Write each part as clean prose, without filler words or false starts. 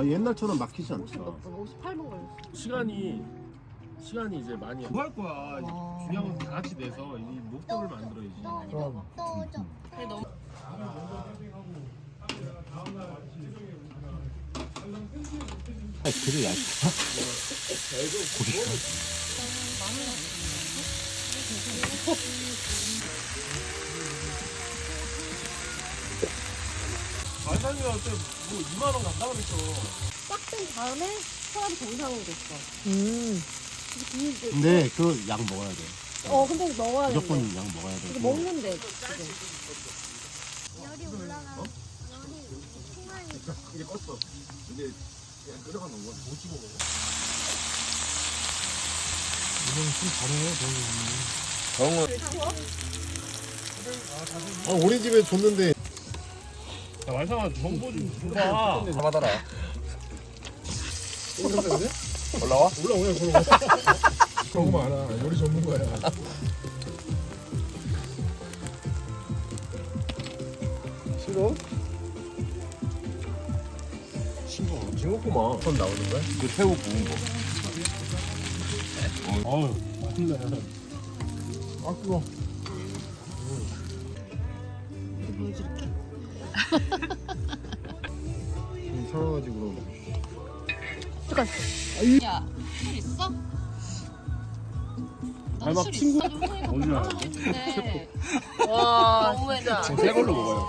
옛날처럼 막히지 않다. 58분 걸렸어. 시간이 이제 많이 뭐 할 거야. 중요한 건 다 같이 내서 이 목표를 만들어야지. 그럼. 근데 너무 되게 얇다. 만상이가 그때 뭐 2만 원 간다 그랬어. 빡된 다음에 사람이 정상으로 됐어. 근데 그 약 먹어야 돼. 근데 먹어야 돼. 무조건 약 먹어야 돼. 이거 먹는데 지금. 열이 올라가. 열이 풍만이. 이제 껐어. 이제 그냥 끓여가는 거야. 못 찍어 먹어. 아, 우리 집에 줬는데. 야, 완상아 정보 좀 줘봐. 잡아달라. 올라와? 올라오냐 그러고. 그런 거 많아. 요리 전문가야. 싫어? 징겁구만. 손 나오는 거야? 그 새우 구운 거. 어우 맛있네. 아, 그거. 보여줄게. 사가지고. 잠깐. 야, 술 있어? 막 친구 어디 나왔어? 와, 너무해다. 새 걸로 먹어요.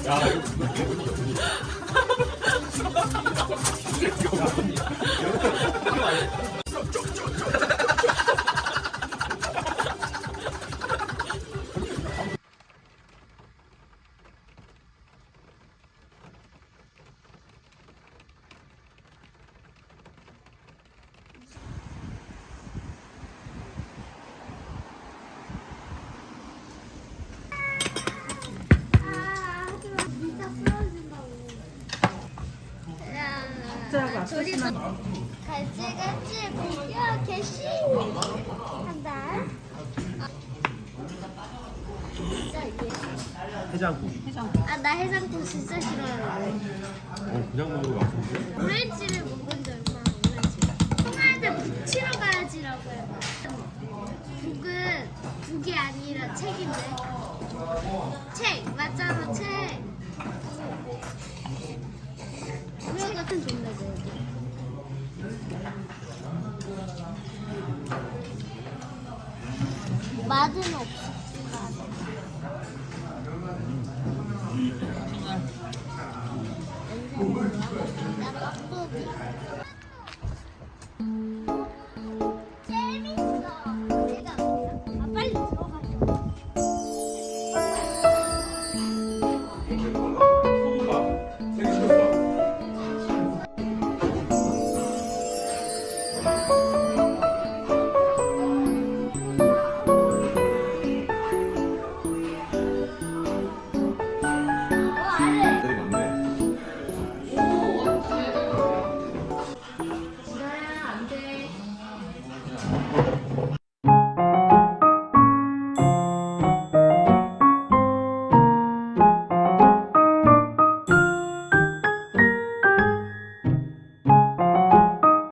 야, 둘이서 같이 야 개씨 한다. 해장국. 나 해장국 진짜 싫어하는데. 그냥 먹는 거 맛있는데? 오렌지를 먹은 지 얼마나 오렌지. 통화한테 북치러 가야지라고 해봐. 북이 아니라 책인데. 책 맞잖아 책. 우리 같은 종류고. 맛은 없어. 나 떡볶이. 재밌어. 내가 빨리 들어가. 되게 싫었어.